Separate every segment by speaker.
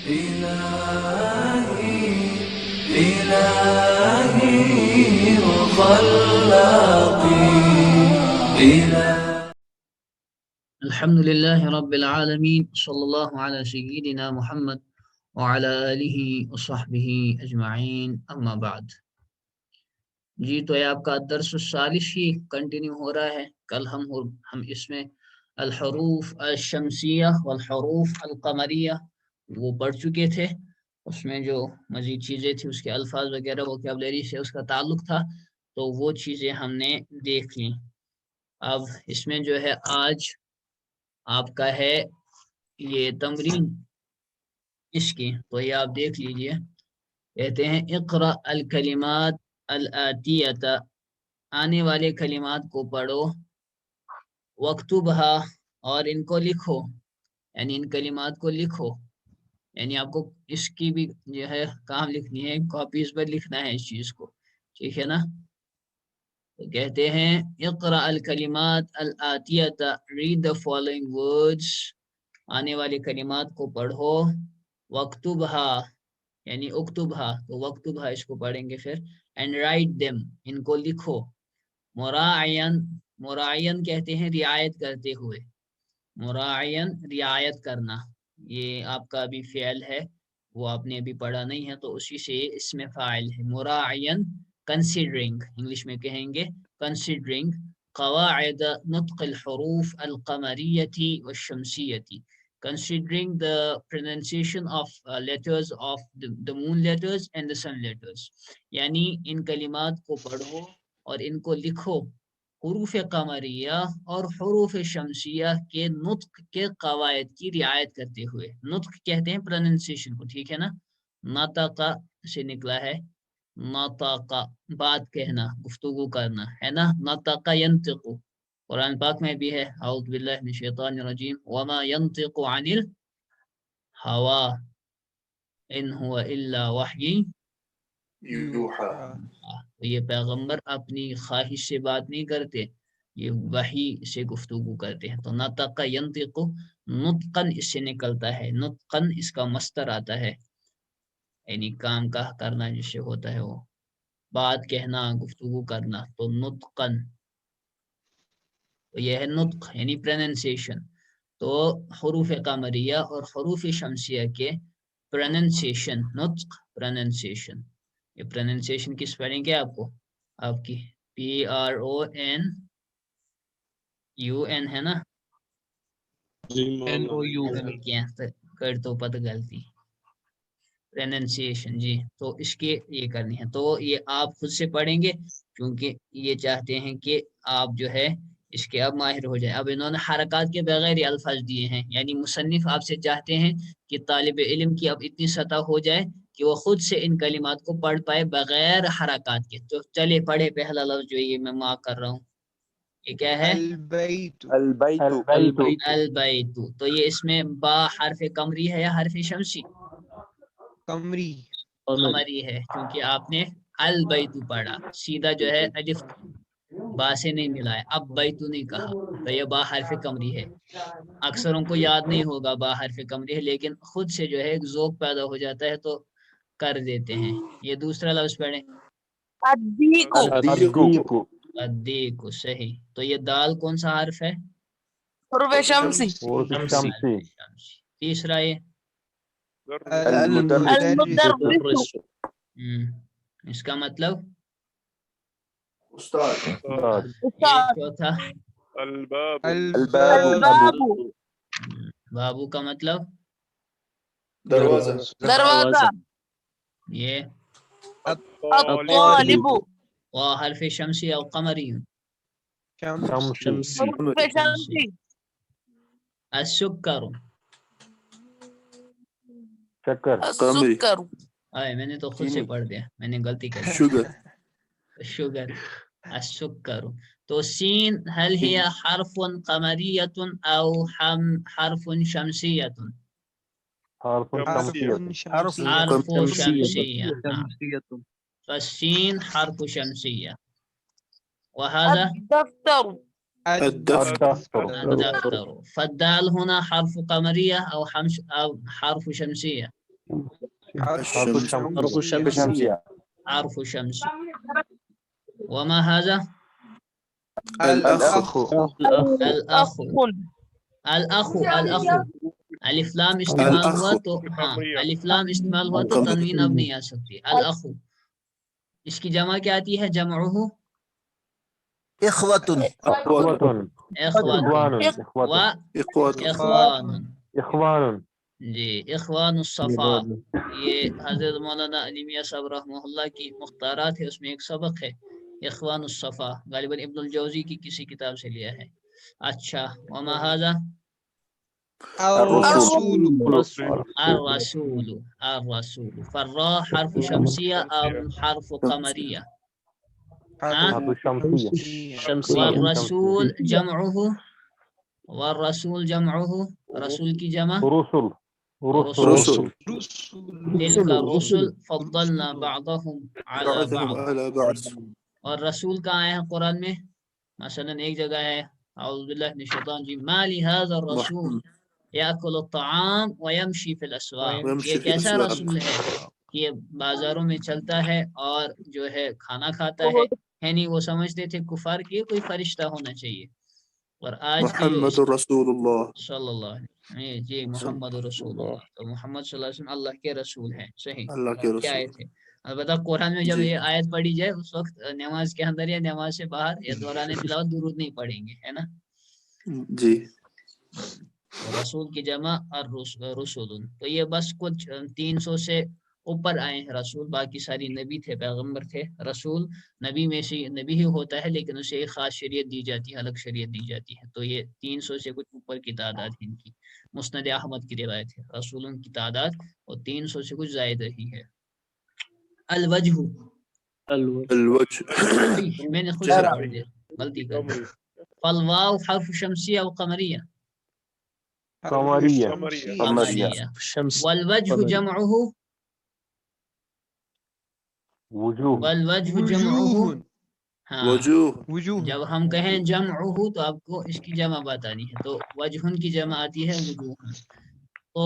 Speaker 1: إلهي إلهي وخلاقي
Speaker 2: الحمد لله رب العالمين صلى الله على سيدنا محمد وعلى آله وصحبه أجمعين أما بعد. جی تو یہ آپ کا درس الثالث ہی کنٹینیو ہو رہا ہے. کل ہم اس میں الحروف الشمسیہ والحروف القمریہ وہ پڑھ چکے تھے. اس میں جو مزید چیزیں تھی اس کے الفاظ وغیرہ ووکیبلری سے اس کا تعلق تھا تو وہ چیزیں ہم نے دیکھ لی. اب اس میں جو ہے آج آپ کا ہے یہ تمرین اس کی، تو یہ آپ دیکھ لیجئے. کہتے ہیں اقرأ الکلمات الآتیۃ، آنے والے کلمات کو پڑھو، وَاکْتُبْہا، اور ان کو لکھو، یعنی ان کلمات کو لکھو. یعنی آپ کو اس کی بھی جو ہے کام لکھنی ہے، کاپیز پر لکھنا ہے اس چیز کو، ٹھیک ہے نا. تو کہتے ہیں اقرأ الکلمات الآتیۃ، read the following words، آنے والے کلمات کو پڑھو، وَاکْتُبْہا یعنی اکتبھا، تو وَاکْتُبْہا اس کو پڑھیں گے پھر، and write them، ان کو لکھو، مراعین، مراعین کہتے ہیں رعایت کرتے ہوئے، مراعین رعایت کرنا. یہ آپ کا بھی فعل ہے، وہ آپ نے ابھی پڑھا نہیں ہے تو اسی سے اس میں فاعل ہے. مراعین کنسیڈرنگ، انگلش میں کہیں گے کنسیڈرنگ قواعد نطق الحروف القمریۃ والشمسیۃ، considering the pronunciation of letters of the moon letters and the sun letters. یعنی ان کلمات کو پڑھو اور ان کو لکھو حروف قمریہ اور حروف شمسیہ کے نطق کے قواعد کی رعایت کرتے ہوئے. نطق کہتے ہیں پروننسیشن کو، ٹھیک ہے نا. نطق سے نکلا ہے نطق، بات کہنا، گفتگو کرنا ہے نا. نطق ینطق، قرآن پاک میں بھی ہے اعوذ باللہ من الشیطان الرجیم وما ينطق عن الهوى ان هو الا وحی
Speaker 1: یوحى.
Speaker 2: تو یہ پیغمبر اپنی خواہش سے بات نہیں کرتے، یہ وحی سے گفتگو کرتے ہیں. تو نطق ینطق نطقن اس سے نکلتا ہے، نطقن اس کا مصدر آتا ہے، یعنی کام کا کرنا جس سے ہوتا ہے وہ بات کہنا، گفتگو کرنا. تو نطقن، تو یہ ہے نطق یعنی پروننسیشن. تو حروف قمریہ اور حروف شمسیہ کے پروننسیشن، نطق پروننسیشن. یہ پروننسیشن کی سپیلنگ کیا آپ کو، آپ کی PRONUN ہے نا،
Speaker 3: NOU
Speaker 2: کر تو پتہ غلطی پروننسیشن. جی تو اس کے یہ کرنی ہے، تو یہ آپ خود سے پڑھیں گے کیونکہ یہ چاہتے ہیں کہ آپ جو ہے اس کے اب ماہر ہو جائیں. اب انہوں نے حرکات کے بغیر یہ الفاظ دیے ہیں، یعنی مصنف آپ سے چاہتے ہیں کہ طالب علم کی اب اتنی سطح ہو جائے کہ وہ خود سے ان کلمات کو پڑھ پائے بغیر حرکات کے. تو چلے پڑھے پہلا لفظ جو یہ میں مارک کر رہا ہوں، یہ کیا ہے؟
Speaker 3: البیت.
Speaker 2: البیت. تو یہ اس میں با حرف قمری ہے یا حرف شمسی؟
Speaker 3: قمری.
Speaker 2: قمری ہے، کیونکہ آپ نے البیت پڑھا، سیدھا جو ہے الف با سے نہیں ملا ہے، اب بیتو نہیں کہا، تو یہ با حرف قمری ہے. اکثروں کو یاد نہیں ہوگا با حرف قمری ہے، لیکن خود سے جو ہے ایک ذوق پیدا ہو جاتا ہے تو کر دیتے ہیں. یہ دوسرا لفظ پڑھیں. الدیک، صحیح. تو یہ دال کون سا حرف ہے؟
Speaker 4: حروف شمسی.
Speaker 2: شمسی. تیسرا یہ
Speaker 4: المدرس.
Speaker 2: اس کا مطلب
Speaker 1: استاد.
Speaker 2: یہ چوتھا
Speaker 4: الباب.
Speaker 2: بابو کا مطلب
Speaker 1: دروازہ.
Speaker 4: دروازہ.
Speaker 2: یہ
Speaker 4: الطالب.
Speaker 2: حرف شمسی او قمری.
Speaker 4: حروف شمسی.
Speaker 2: السکر.
Speaker 4: السکر.
Speaker 2: میں نے تو خود سے پڑھ دیا، میں نے غلطی کر دی. شوگر. السکر. تو سین هل هي حرف قمریۃ او حرف شمسیۃ؟
Speaker 3: حرف
Speaker 2: شمسیہ. فالسین حرف شمسیہ. وهذا
Speaker 4: الدفتر.
Speaker 2: الدفتر. فالدال هنا حرف قمریہ او حرف شمسیہ؟
Speaker 1: الشمس
Speaker 5: حرف شمسية
Speaker 2: عرف شمس. وما هذا؟
Speaker 1: الأخ
Speaker 2: الأخ. الأخ الف لام استعمال
Speaker 1: الأخ.
Speaker 2: ہوا تو ہاں الف لام استعمال ہوا تو تنوین اب نہیں آ سکتی. الأخ اس کی جمع کیا آتی ہے؟ جمعہ
Speaker 5: إخوة
Speaker 3: إخوة
Speaker 2: اخوات و
Speaker 1: إخوة
Speaker 2: اخوان.
Speaker 3: إخوان
Speaker 2: جی اخوان الصفا یہ حضرت مولانا علی میاں صاحب رحمہ اللہ کی مختارات ہے، اس میں ایک سبق ہے اخوان الصفا، غالباً ابن الجوزی کی کسی کتاب سے لیا ہے. اچھا وما هذا؟
Speaker 3: الرسول
Speaker 2: الرسول. فالراء حرف شمسية أم حرف قمرية؟
Speaker 3: حرف شمسية
Speaker 2: والرسول جمعه رسول کی جمع
Speaker 3: رسل
Speaker 2: تلك الرسل فضلنا بعضهم على
Speaker 1: بعضهم
Speaker 2: بعض.
Speaker 1: على بعض.
Speaker 2: اور رسول کہاں ہے قرآن میں؟ مثلا ایک جگہ ہے اعوذ باللہ من الشیطان الرجیم ما لهذا الرسول یاکل الطعام ویمشی فی الاسواق.
Speaker 1: ويمشي
Speaker 2: یہ
Speaker 1: في
Speaker 2: کیسا
Speaker 1: الأسواق.
Speaker 2: رسول ہے کہ یہ بازاروں میں چلتا ہے اور جو ہے کھانا کھاتا ہے. یعنی وہ سمجھتے تھے کفار کی کوئی فرشتہ ہونا چاہیے. اور آج کی جو
Speaker 1: محمد رسول الله
Speaker 2: صلی اللہ علیہ وسلم جی محمد رسول اللہ، تو محمد صلی اللہ علیہ وسلم اللہ کے رسول ہیں. صحیح
Speaker 1: اللہ کے
Speaker 2: کیا
Speaker 1: رسول.
Speaker 2: آیت ہے؟ البتہ قرآن میں جب
Speaker 1: جی.
Speaker 2: یہ آیت پڑھی جائے اس وقت نماز کے اندر یا نماز سے باہر یا دوران تلاوت درود نہیں پڑھیں گے، ہے نا.
Speaker 1: جی.
Speaker 2: رسول کی جمع اور رسول. تو یہ بس کچھ 300 سے اوپر آئے ہیں رسول، باقی ساری نبی تھے، پیغمبر تھے. رسول نبی میں سے نبی ہی ہوتا ہے لیکن اسے ایک خاص شریعت دی جاتی ہے، الگ شریعت دی جاتی ہے. تو یہ 300 سے کچھ اوپر کی تعداد ہے ان کی. مسند احمد کی روایت ہے رسولوں کی تعداد اور 300 سے کچھ زائد رہی ہے. الوجہ
Speaker 1: الوجه
Speaker 2: میں نے خود سے
Speaker 1: چہرہ.
Speaker 2: پڑھ دیا، غلطی کر دی. فالواو حرف شمسیہ و قمریہ.
Speaker 3: قمرية
Speaker 2: قمریہ. والوجہ جمعہ
Speaker 3: وجوه
Speaker 2: والوجہ جمعہ. ہاں
Speaker 1: وجوه.
Speaker 2: جب ہم کہیں جمعہ تو آپ کو اس کی جمع بتانی ہے، تو وجہن کی جمع آتی ہے وجوہ. تو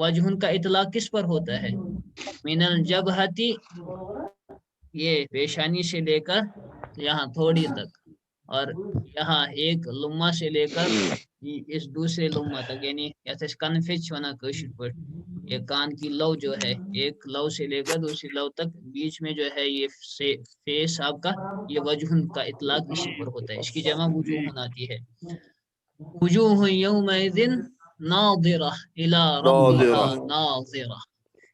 Speaker 2: وجہن کا اطلاق کس پر ہوتا ہے؟ من الجبہتی، یہ پیشانی سے لے کر یہاں تھوڑی تک، اور یہاں ایک لمحہ سے لے کر اس دوسرے لمحہ تک، یعنی کنفچ ہونا کوشش پر. یہ کان کی لو جو ہے ایک لو سے لے کر دوسری لو تک بیچ میں جو ہے یہ فیس آپ کا، یہ وجہن کا اطلاق اسی پر ہوتا ہے. اس کی جمع وجوہ آتی ہے. وجوہ یومئذ ناظرہ الی ربہا ناظرہ.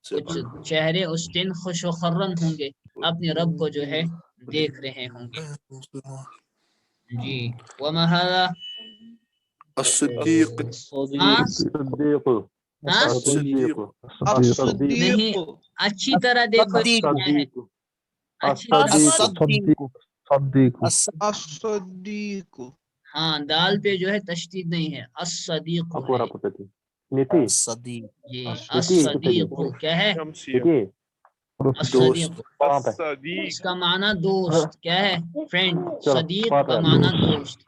Speaker 2: کچھ چہرے اس دن خوش و خرم ہوں گے، اپنے رب کو جو ہے دیکھ رہے ہوں گے. جی وما هذا؟
Speaker 1: الصديق.
Speaker 2: ہاں
Speaker 3: الصديق
Speaker 2: ہاں
Speaker 1: الصديق.
Speaker 2: نہیں، اچھی طرح دیکھو اس میں کیا ہے.
Speaker 3: الصديق
Speaker 2: اچھی طرح
Speaker 3: الصديق
Speaker 5: الصديق
Speaker 2: ہاں دال پہ جو ہے تشدید نہیں ہے، الصدیق
Speaker 3: Aku
Speaker 2: ہے.
Speaker 3: rapat tadi. Niti.
Speaker 5: الصديق
Speaker 2: جی
Speaker 3: Niti itu tadi.
Speaker 2: الصدیق کیا ہے؟
Speaker 3: Niti.
Speaker 2: الصدیق
Speaker 3: Apa apa?
Speaker 2: اس کا معنی دوست کیا ہے؟ فرینڈ.
Speaker 3: چلو،
Speaker 2: صدیق
Speaker 3: بات
Speaker 2: کا
Speaker 3: ہے،
Speaker 2: معنی
Speaker 3: دوست۔
Speaker 2: دوست.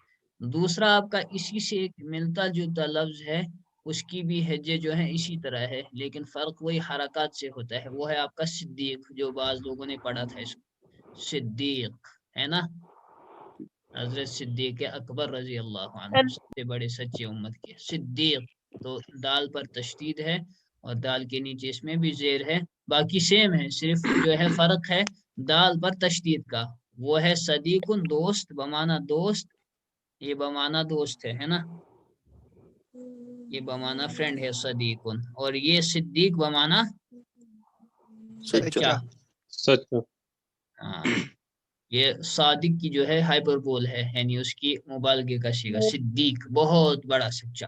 Speaker 2: دوسرا آپ کا اسی سے ایک ملتا جلتا لفظ ہے، اس کی بھی ہجے جو ہے اسی طرح ہے لیکن فرق وہی حرکات سے ہوتا ہے. وہ ہے آپ کا صدیق، جو بعض لوگوں نے پڑھا تھا اس کو. صدیق ہے نا، حضرت صدیق اکبر رضی اللہ عنہ، سب سے بڑے سچے امت کے. صدیق تو دال پر تشدید ہے اور دال کے نیچے اس میں بھی زیر ہے، باقی سیم ہے، صرف جو ہے فرق ہے دال پر تشدید کا. وہ ہے صدیق دوست بمانا دوست، یہ بمانا دوست ہے نا، یہ بمانا فرینڈ ہے صدیق. اور یہ صدیق بمانا سچا. ہاں یہ صادق کی جو ہے ہائپر بول ہے، یعنی اس کی مبالغے کا صیغہ. صدیق بہت بڑا سچا.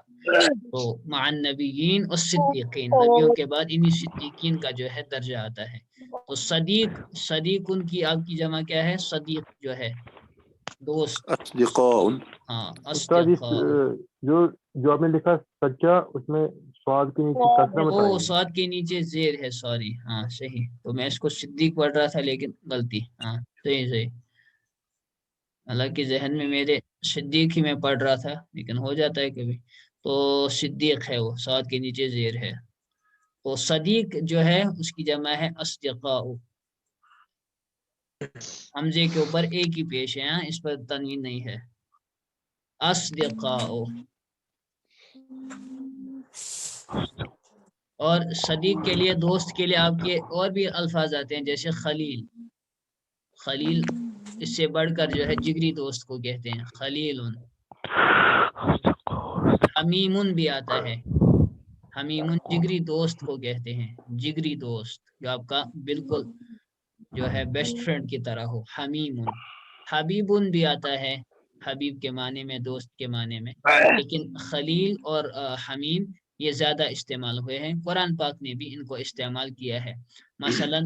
Speaker 2: تو مع النبیین اور صدیقین، نبیوں کے بعد انہی صدیقین کا جو ہے درجہ آتا ہے. تو صدیق ان کی آپ کی جمع کیا ہے؟ صدیق جو ہے دوست.
Speaker 1: أصدقاء.
Speaker 2: ہاں
Speaker 3: استاد جو آپ نے لکھا سچا، اس میں سواد کے نیچے کسرہ میں
Speaker 2: او سواد کے نیچے زیر ہے، سوری. ہاں صحیح، تو میں اس کو صدیق پڑھ رہا تھا لیکن غلطی. ہاں صحیح. حالانکہ ذہن میں میرے صدیق ہی میں پڑھ رہا تھا لیکن ہو جاتا ہے کبھی. تو صدیق ہے وہ، سواد کے نیچے زیر ہے. تو صدیق جو ہے اس کی جمع ہے اصدقاء، حمزے کے اوپر ایک ہی پیش ہے، اس پر تنوین نہیں ہے، اصدقاء۔ اور صدیق کے لیے، دوست کے لیے آپ کے اور بھی الفاظ آتے ہیں، جیسے خلیل، خلیل اس سے بڑھ کر جو ہے جگری دوست کو کہتے ہیں خلیل۔ حمیم بھی آتا ہے، حمیم جگری دوست کو کہتے ہیں، جگری دوست جو آپ کا بالکل جو ہے بیسٹ فرینڈ کی طرح ہو، حمیم۔ حبیب بھی آتا ہے، حبیب کے معنی میں، دوست کے معنی میں، لیکن خلیل اور حمیم یہ زیادہ استعمال ہوئے ہیں، قرآن پاک نے بھی ان کو استعمال کیا ہے۔ مثلا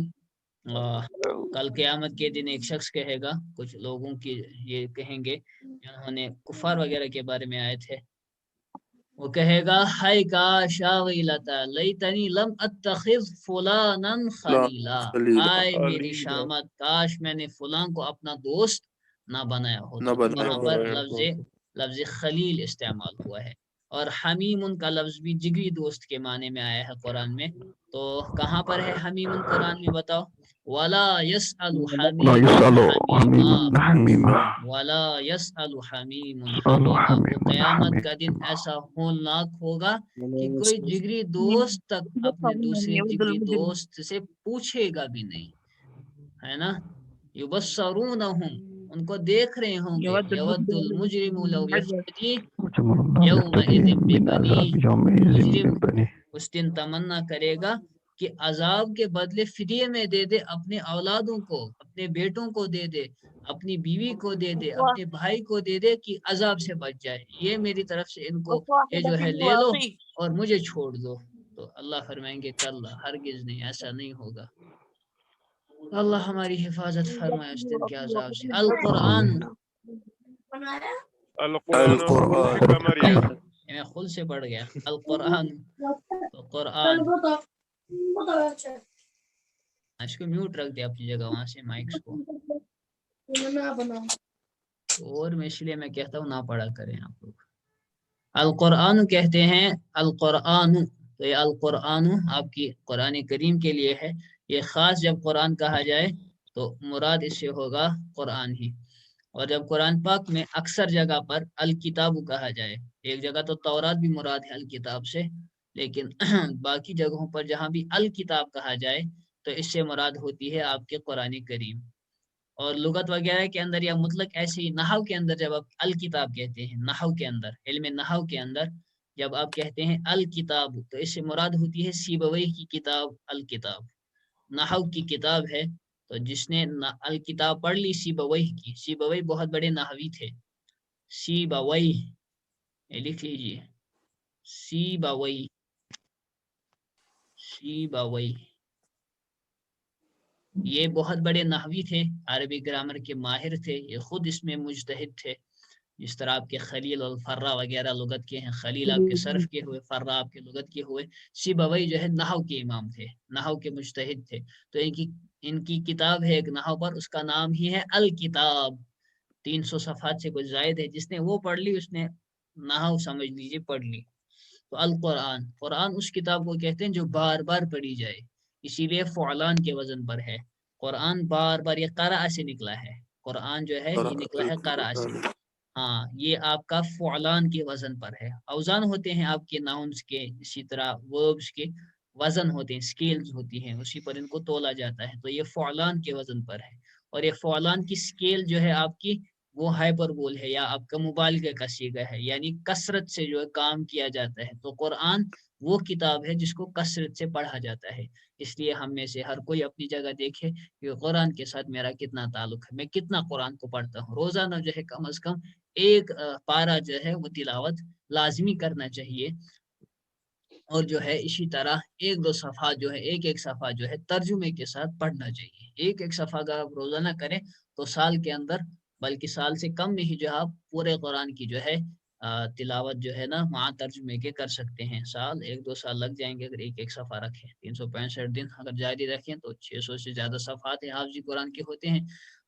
Speaker 2: کل قیامت کے دن ایک شخص کہے گا، کچھ لوگوں کی یہ کہیں گے جنہوں نے کفار وغیرہ کے بارے میں آئے تھے، وہ کہے گا ہائے کاش آغیلتا لیتنی لم اتخذ فلانا خلیلا، ہائے میری شامت، کاش میں نے فلاں کو اپنا دوست نہ بنایا ہوتا۔ وہاں پر لفظ خلیل استعمال ہوا ہے۔ اور حمیم کا لفظ بھی جگری دوست کے معنی میں آیا ہے قرآن میں، تو کہاں پر ہے حمیم قرآن میں بتاؤ؟ وَلَا يَسْأَلُ حَمِيمٌ حَمِيمًا، وَلَا يَسْأَلُ حَمِيمٌ حَمِيمًا۔ وہ قیامت کا دن ایسا ہولناک ہوگا کہ کوئی جگری دوست تک اپنے دوسرے جگری دوست سے پوچھے گا بھی نہیں، ہے نا؟ یبصرونہم، ان کو دیکھ رہے ہوں گے، یود المجرم لو یفتدی یومئذ ببنیہ، مجرم اس دن تمنا کرے گا کہ عذاب کے بدلے فدیے میں دے دے اپنے اولادوں کو، اپنے بیٹوں کو دے دے، اپنی بیوی کو دے دے، اپنے بھائی کو دے دے کہ عذاب سے بچ جائے، یہ میری طرف سے ان کو یہ جو ہے لے لو اور مجھے چھوڑ دو۔ تو اللہ فرمائیں گے کلا، ہرگز نہیں، ایسا نہیں ہوگا۔ اللہ ہماری حفاظت فرمائے اس دن کے عذاب سے۔ القرآن، میں خود سے پڑھ گیا القرآن، تو قرآن، اس کو میوٹ رکھ دیا اپنی جگہ، وہاں سے مائکس کو، اور میں اس لیے میں کہتا ہوں نہ پڑھا کریں آپ لوگ۔ القرآن کہتے ہیں، القرآن، تو یہ القرآن آپ کی قرآن کریم کے لیے ہے، یہ خاص جب قرآن کہا جائے تو مراد اس سے ہوگا قرآن ہی۔ اور جب قرآن پاک میں اکثر جگہ پر الکتاب کہا جائے، ایک جگہ تو تورات بھی مراد ہے الکتاب سے، لیکن باقی جگہوں پر جہاں بھی الکتاب کہا جائے تو اس سے مراد ہوتی ہے آپ کے قرآن کریم۔ اور لغت وغیرہ کے اندر یا مطلق ایسے ہی نحو کے اندر جب آپ الکتاب کہتے ہیں، نحو کے اندر، علم نحو کے اندر جب آپ کہتے ہیں الکتاب تو اس سے مراد ہوتی ہے سیبویہ کی کتاب الکتاب، نحو کی کتاب ہے، تو جس نے الکتاب پڑھ لی سیبویہ کی، سیبویہ بہت بڑے نحوی تھے، سیبویہ، یہ لکھ لیجیے، سیبویہ، سیبویہ، یہ بہت بڑے نحوی تھے، عربی گرامر کے ماہر تھے، یہ خود اس میں مجتہد تھے، جس طرح آپ کے خلیل اور فرا وغیرہ لغت کے ہیں، خلیل آپ کے صرف کے ہوئے، فرا آپ کے لغت کے ہوئے، سیبویہ جو ہے نحو کے امام تھے، نحو کے مجتہد تھے، تو ان کی کتاب ہے ایک نحو پر، اس کا نام ہی ہے الکتاب، 300 صفحات سے کچھ زائد ہے، جس نے وہ پڑھ لی اس نے نحو سمجھ لیجیے پڑھ لی۔ تو القرآن، قرآن اس کتاب کو کہتے ہیں جو بار بار پڑھی جائے، اسی لیے فعلان کے وزن پر ہے، قرآن بار بار، یہ قرأ سے نکلا ہے، قرآن جو ہے یہ نکلا ہے قرأ سے، ہاں یہ آپ کا فعلان کے وزن پر ہے، اوزان ہوتے ہیں آپ کے ناؤنس کے، اسی طرح وربس کے وزن ہوتے ہیں، سکیلز ہوتی ہیں، اسی پر ان کو تولا جاتا ہے، تو یہ فعلان کے وزن پر ہے، اور یہ فعلان کی سکیل جو ہے آپ کی وہ ہائپر بول ہے، یا آپ کا مبالغہ کا صیغہ ہے، یعنی کثرت سے جو ہے کام کیا جاتا ہے، تو قرآن وہ کتاب ہے جس کو کثرت سے پڑھا جاتا ہے، اس لیے ہم میں سے ہر کوئی اپنی جگہ دیکھے کہ قرآن کے ساتھ میرا کتنا تعلق ہے، میں کتنا قرآن کو پڑھتا ہوں، روزانہ جو ہے کم از کم ایک پارہ جو ہے وہ تلاوت لازمی کرنا چاہیے، اور جو ہے اسی طرح ایک دو صفحہ جو ہے، ایک صفحہ جو ہے ترجمے کے ساتھ پڑھنا چاہیے، ایک صفحہ اگر آپ روزانہ کریں تو سال کے اندر، بلکہ سال سے کم میں ہی جو ہے آپ پورے قرآن کی جو ہے تلاوت جو ہے نا مع ترجمے کے کر سکتے ہیں، سال 1-2 سال لگ جائیں گے اگر ایک صفحہ رکھیں، 365 دن اگر جاری رکھیں تو 600 سے زیادہ صفحات ہیں حافظی قرآن کے ہوتے ہیں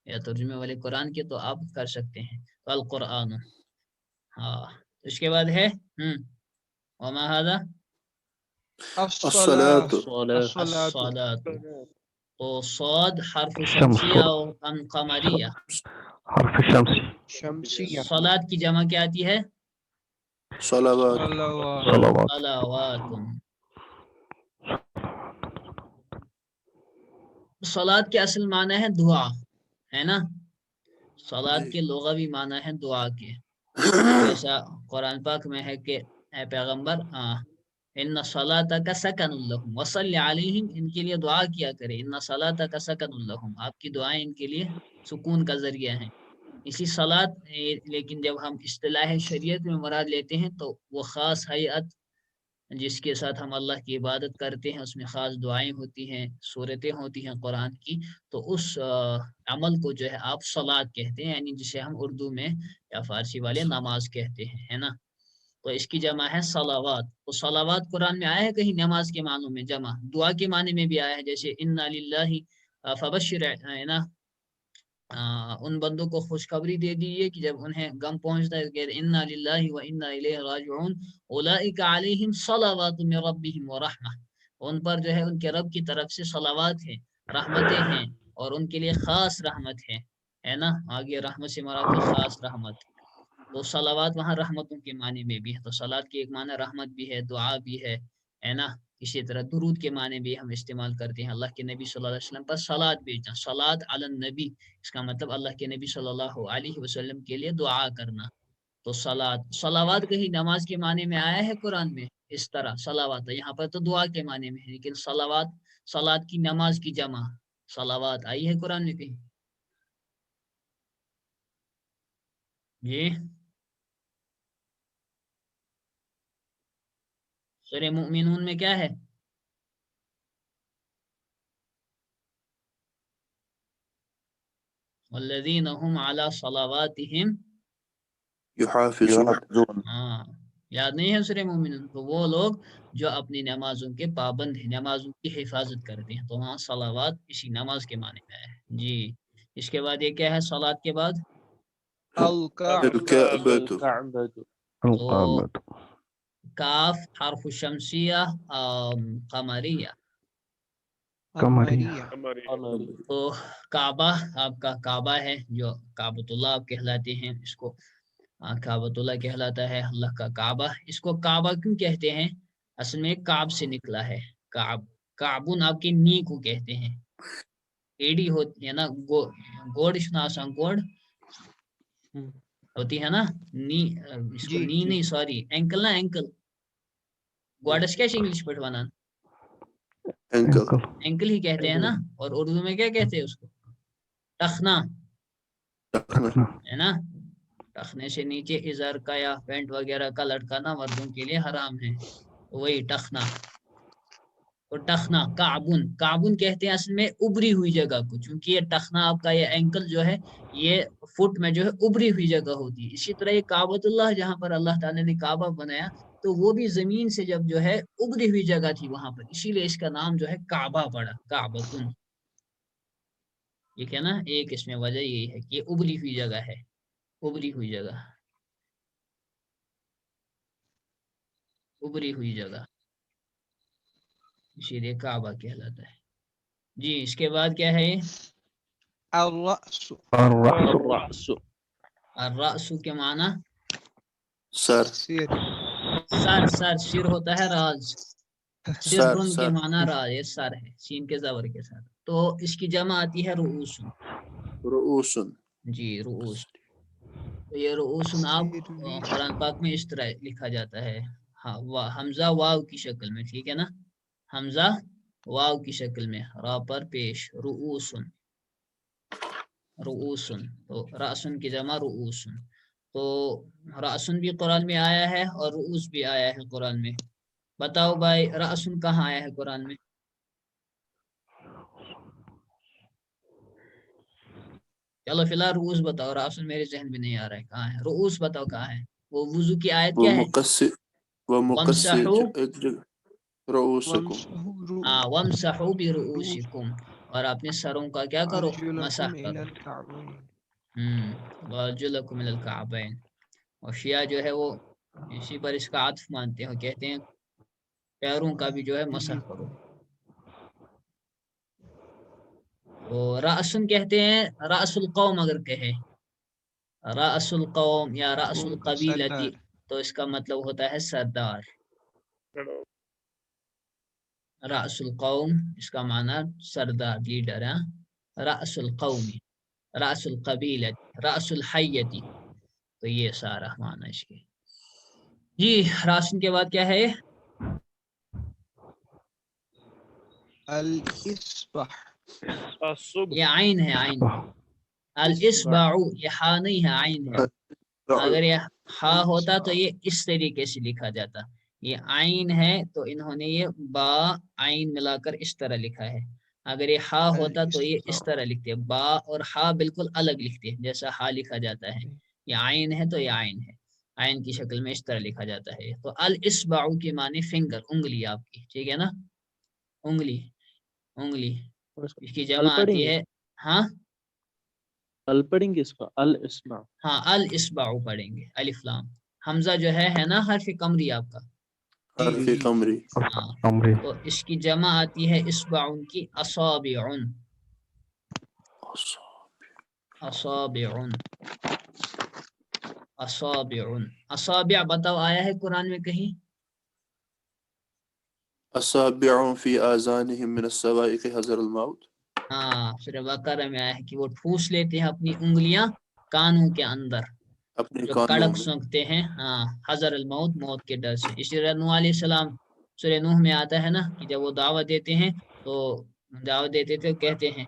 Speaker 2: یا ترجمے والے قرآن کے، تو آپ کر سکتے ہیں۔ تو القرآن، ہاں اس کے بعد ہے وما ھذا،
Speaker 1: الصلاة
Speaker 2: الصلاة. تو صاد حرف شمسیہ اور قمریہ.
Speaker 3: حرف شمسی.
Speaker 2: صلاة کی جمع کیا آتی ہے؟
Speaker 1: صلوات.
Speaker 3: صلوات.
Speaker 2: صلوات. صلاة کے اصل معنی ہے دعا، ہے نا؟ صلاة کے لغوی معنی ہے دعا کے، جیسا قرآن پاک میں ہے کہ اے پیغمبر ان صلاتک سکن لہم وصلی علیہم، ان کے لیے دعا کیا کرے. ان صلاتک سکن لہم، آپ کی دعائیں ان کے لیے سکون کا ذریعہ ہیں. اسی صلاۃ لیکن جب ہم اصطلاح شریعت میں مراد لیتے ہیں تو وہ خاص ہیئت جس کے ساتھ ہم اللہ کی عبادت کرتے ہیں، اس میں خاص دعائیں ہوتی ہیں، صورتیں ہوتی ہیں قرآن کی، تو اس عمل کو جو ہے آپ صلاۃ کہتے ہیں، یعنی جسے ہم اردو میں یا فارسی والے نماز کہتے ہیں، ہے نا؟ تو اس کی جمع ہے صلوات. تو صلوات قرآن میں آیا ہے کہیں نماز کے معنوں میں جمع، دعا کے معنی میں بھی آیا ہے، جیسے انا للہ فبشر، ہے نا؟ ان بندوں کو خوشخبری دے دیجیے کہ جب انہیں غم پہنچتا ہے کہ انا للہ و انا الیہ راجعون اولئک علیہم صلوات من ربہم ورحمہ، ان پر جو ہے ان کے رب کی طرف سے صلوات ہیں، رحمتیں ہیں، اور ان کے لیے خاص رحمت ہے نا؟ آگے رحمت سے مراد ہے خاص رحمت. تو صلوات وہاں رحمتوں کے معنی میں بھی ہے. تو صلاۃ کی ایک معنی رحمت بھی ہے، دعا بھی ہے نا؟ اسی طرح درود کے معنی بھی ہم استعمال کرتے ہیں. اللہ کے نبی صلی اللہ علیہ وسلم پر صلاۃ بھیجنا، صلاۃ علی النبی، اس کا مطلب اللہ کے نبی صلی اللہ علیہ وسلم کے لیے دعا کرنا. تو صلوات کہیں نماز کے معنی میں آیا ہے قرآن میں اس طرح صلوات، یہاں پر تو دعا کے معنی میں ہے، لیکن صلوات کی نماز کی جمع صلوات آئی ہے قرآن میں کہیں؟ جی سورہ مومنون میں کیا ہے؟ والذین هم علی صلواتہم
Speaker 1: يحافظون.
Speaker 2: ہاں یاد نہیں ہے سورہ مومنون؟ تو وہ لوگ جو اپنی نمازوں کے پابند ہیں، نمازوں کی حفاظت کرتے ہیں. تو وہاں صلوات اسی نماز کے معنی میں ہے. جی اس کے بعد یہ کیا ہے صلوات کے بعد؟
Speaker 1: الكعبة.
Speaker 2: تو کاف حرف شمسیہ قمریہ. تو کعبہ آپ کا کعبہ ہے، جو کعبۃ اللہ آپ کہلاتے ہیں، اس کو کعبۃ اللہ کہلاتا ہے، اللہ کا کعبہ. اس کو کعبہ کیوں کہتے ہیں؟ اصل میں کعب سے نکلا ہے. کعبن آپ کے نی کو کہتے ہیں، ایڈی ہوتی ہے نا، گوڑ آسان گوڑ ہوتی ہے نا، نی اس کو نی نہیں سوری اینکل نا، اینکل گوڑس کیا انگلش پہ ونان؟ اینکل ہی کہتے ہیں نا. اور اردو میں کیا کہتے ہیں اس کو؟ ٹخنا، ہے نا؟ ٹخنے سے نیچے ازار کا یا پینٹ وغیرہ کا لٹکانا مردوں کے لیے حرام ہے، وہی ٹخنا. تو ٹخنا کعبن کہتے ہیں اصل میں ابری ہوئی جگہ کو، چونکہ یہ ٹخنا آپ کا یہ اینکل جو ہے یہ فٹ میں جو ہے ابری ہوئی جگہ ہوتی ہے. اسی طرح یہ کعبۃ اللہ جہاں پر اللہ تعالیٰ نے کعبہ بنایا تو وہ بھی زمین سے جب جو ہے ابری ہوئی جگہ تھی وہاں پر، اسی لیے اس کا نام جو ہے کعبہ پڑا، کعبۃن. ٹھیک ہے نا؟ ایک اس میں وجہ یہی ہے کہ یہ ابری ہوئی جگہ ہے، ابری ہوئی جگہ، ابری ہوئی جگہ، اسی لیے کعبہ کہلاتا ہے. جی اس کے بعد کیا ہے؟ الرأس کے معنی
Speaker 1: سر.
Speaker 2: سر ہوتا ہے راز، سرن کے معنی راز، یہ سر ہے سین کے زبر کے ساتھ. تو اس کی جمع آتی ہے رؤوس. جی رؤوس. تو یہ رؤوس آپ قرآن پاک میں اس طرح لکھا جاتا ہے، حمزہ واو کی شکل میں، ٹھیک ہے نا؟ حمزہ واو کی شکل میں، را پر پیش، رؤوسن. تو رأسن کی جمع رؤوسن. تو رأسن بھی قرآن میں آیا ہے اور رؤوس بھی آیا ہے قرآن میں. بتاؤ بھائی رأسن کہاں آیا ہے قرآن میں؟ چلو فی الحال رؤوس بتاؤ، رأسن میرے ذہن میں نہیں آ رہا ہے کہاں ہے. رؤوس بتاؤ کہاں ہے؟ وہ وضو کی آیت کیا ہے؟
Speaker 1: ومقصر رؤوسكم.
Speaker 2: وامسحوا برؤوسکم، اور اپنے سروں کا کیا کرو؟ مسح کرو. وارجلکم الی الکعبین. اور شیعہ جو ہے وہ اسی پر اس کا عطف مانتے ہیں، کہتے ہیں پیروں کا بھی جو ہے مسح کرو. تو رأسن کہتے ہیں رأس القوم، اگر کہے رأس القوم یا رأس القبیلتی تو اس کا مطلب ہوتا ہے سردار. رأس القوم اس کا معنی سردار، لیڈر ہے. رأس القومی، رأس القبیلتی، رأس الحیتی، تو یہ سارا معنی اس کے. جی راسن کے بعد کیا ہے؟
Speaker 5: الاسبح،
Speaker 2: یہ عین ہے، عین. الاسبع یہ ہا نہیں ہے، عین ہے. اگر یہ ہا ہوتا تو یہ اس طریقے سے لکھا جاتا. یہ عین ہے تو انہوں نے یہ با عین ملا کر اس طرح لکھا ہے. اگر یہ ہا ہوتا تو یہ اس طرح لکھتے. با اور ہا بالکل الگ لکھتے جیسا ہا لکھا جاتا ہے. یہ عین ہے تو یہ عین ہے، عین کی شکل میں اس طرح لکھا جاتا ہے. تو الاسبع کی معنی فنگر، انگلی آپ کی، ٹھیک ہے نا، انگلی. انگلی اس کی جمع آتی ہے. ہاں
Speaker 6: ال پڑھیں گے اس کا الاسبع.
Speaker 2: ہاں الاسبع پڑھیں گے، الف لام. حمزہ جو ہے نا حرف قمری آپ کا.
Speaker 1: حرف قمری.
Speaker 2: ہاں تو اس کی جمع آتی ہے اسبع کی اصابع. اصابع، اصابع. اصابع بتاؤ آیا ہے قرآن میں کہیں؟
Speaker 1: اصابع فی آذانہم من الصواعق حذر الموت.
Speaker 2: ہاں سورہ بقرہ میں آیا ہے کہ وہ ٹھوس لیتے ہیں اپنی انگلیاں کانوں کے اندر،
Speaker 1: اپنے
Speaker 2: جو
Speaker 1: کانوں
Speaker 2: کڑک
Speaker 1: میں.
Speaker 2: سونکھتے ہیں. ہاں حذر الموت، موت کے ڈر سے. اسی طرح نوح علیہ السلام سورہ نوح میں آتا ہے نا کہ جب وہ دعوت دیتے ہیں تو دعوت دیتے تھے کہتے ہیں،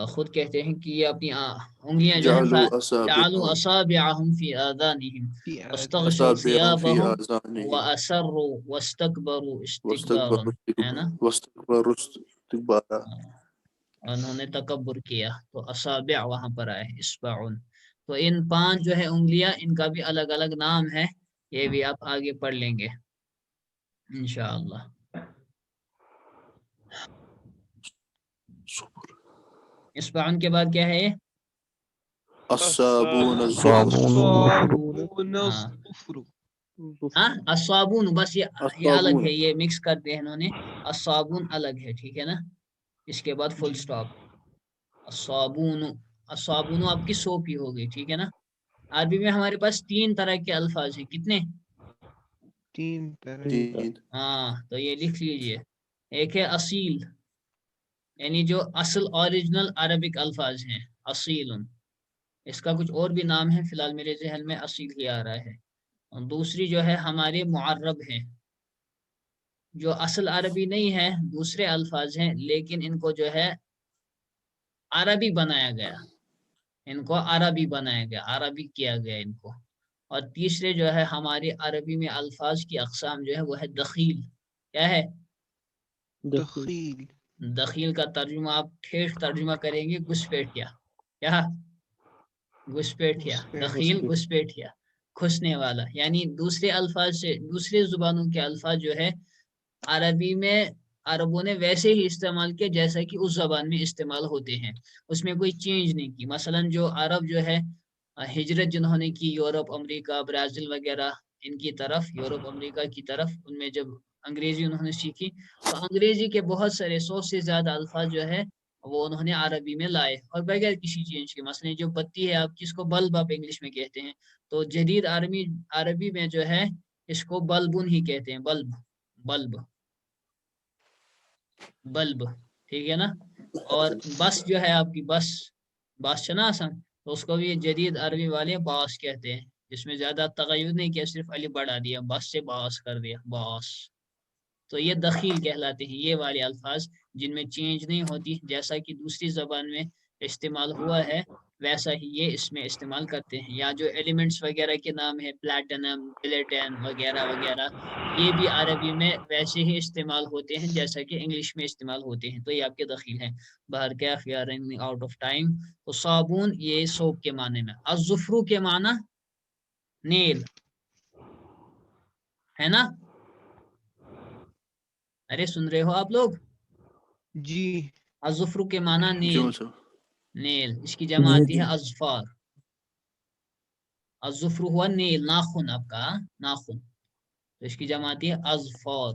Speaker 2: خود کہتے ہیں کہ یہ اپنی انگلیاں جو ہے
Speaker 1: جعلوا
Speaker 2: جعلوا
Speaker 1: اصابعهم
Speaker 2: اصابعهم فی آذانہم واستغشوا
Speaker 1: اصابعهم فی
Speaker 2: ثیابهم
Speaker 1: آذانہم
Speaker 2: واسروا واستکبروا استکبارا، ہے نا.
Speaker 1: واستكبروا استكبارا.
Speaker 2: انہوں نے تکبر کیا، تو اصابع وہاں پر آئے اصبع. تو ان 5 جو ہے انگلیاں، ان کا بھی الگ الگ نام ہے، یہ بھی آپ آگے پڑھ لیں گے انشاءاللہ. اصبع کے بعد کیا ہے؟
Speaker 1: الصابون
Speaker 5: الصابون
Speaker 2: ہاں
Speaker 5: الظفر.
Speaker 2: ہاں الصابون، بس یہ الگ
Speaker 1: الصابون.
Speaker 2: ہے، یہ مکس کرتے ہیں انہوں نے. الصابون الگ ہے، ٹھیک ہے نا. اس کے بعد فل سٹاپ. الصابون، الصابون آپ کی سوپ ہی ہوگی، ٹھیک ہے نا. عربی میں ہمارے پاس 3 طرح کے الفاظ ہیں. کتنے؟
Speaker 5: 3 طرح.
Speaker 1: 3.
Speaker 2: ہاں تو یہ لکھ لیجئے. ایک ہے اصیل، یعنی جو اصل اوریجنل عربک الفاظ ہیں، اصیل. اس کا کچھ اور بھی نام ہے، فی الحال میرے ذہن میں اصیل ہی آ رہا ہے. اور دوسری جو ہے ہمارے معرب ہیں، جو اصل عربی نہیں ہے، دوسرے الفاظ ہیں لیکن ان کو جو ہے عربی بنایا گیا، ان کو عربی بنایا گیا، عربی کیا گیا ان کو. اور تیسرے جو ہے ہماری عربی میں الفاظ کی اقسام جو ہے وہ ہے دخیل. کیا ہے؟
Speaker 5: دخیل.
Speaker 2: دخیل کا ترجمہ آپ ٹھیٹ ترجمہ کریں گے گھسپیٹیا. کیا؟ گھسپیٹیا. دخیل گھسپیٹیا، گھسنے والا. یعنی دوسرے الفاظ سے، دوسرے زبانوں کے الفاظ جو ہے عربی میں عربوں نے ویسے ہی استعمال کیا جیسا کہ اس زبان میں استعمال ہوتے ہیں، اس میں کوئی چینج نہیں کی. مثلا جو عرب جو ہے ہجرت جنہوں نے کی یورپ، امریکہ، برازیل وغیرہ ان کی طرف، یورپ امریکہ کی طرف، ان میں جب انگریزی انہوں نے سیکھی تو انگریزی کے بہت سارے 100 سے زیادہ الفاظ جو ہے وہ انہوں نے عربی میں لائے اور بغیر کسی چینج کے. مثلا جو بتی ہے آپ کی، اس کو بلب آپ انگلش میں کہتے ہیں، تو جدید عربی میں جو ہے اس کو بلبن ہی کہتے ہیں. بلب، بلب، بلب، ٹھیک ہے نا. اور بس جو ہے آپ کی، بس، بس چنا آسان، تو اس کو بھی جدید عربی والے باس کہتے ہیں، جس میں زیادہ تغیر نہیں کیا، صرف علی بڑھا دیا، بس سے باس کر دیا، باس. تو یہ دخیل کہلاتے ہیں، یہ والے الفاظ جن میں چینج نہیں ہوتی، جیسا کہ دوسری زبان میں استعمال ہوا ہے ویسا ہی یہ اس میں استعمال کرتے ہیں. یا جو ایلیمنٹس وغیرہ کے نام ہے، پلیٹینم، پلیٹین وغیرہ وغیرہ، یہ بھی عربی میں ویسے ہی استعمال ہوتے ہیں جیسا کہ انگلش میں استعمال ہوتے ہیں. تو یہ آپ کے دخیل ہیں. باہر کیا خیال رننگ آؤٹ آف ٹائم. تو صابون یہ سوپ کے معنی میں. الظفر کے معنی نیل ہے نا. ارے سن رہے ہو آپ لوگ؟
Speaker 5: جی.
Speaker 2: الظفر کے معنی نیل، نیل. اس کی جمع
Speaker 3: جی
Speaker 2: آتی
Speaker 3: جی
Speaker 2: ہے اظفار. الظفر ہوا نیل، ناخن آپ کا، ناخن. تو اس کی جمع آتی ہے اظفار.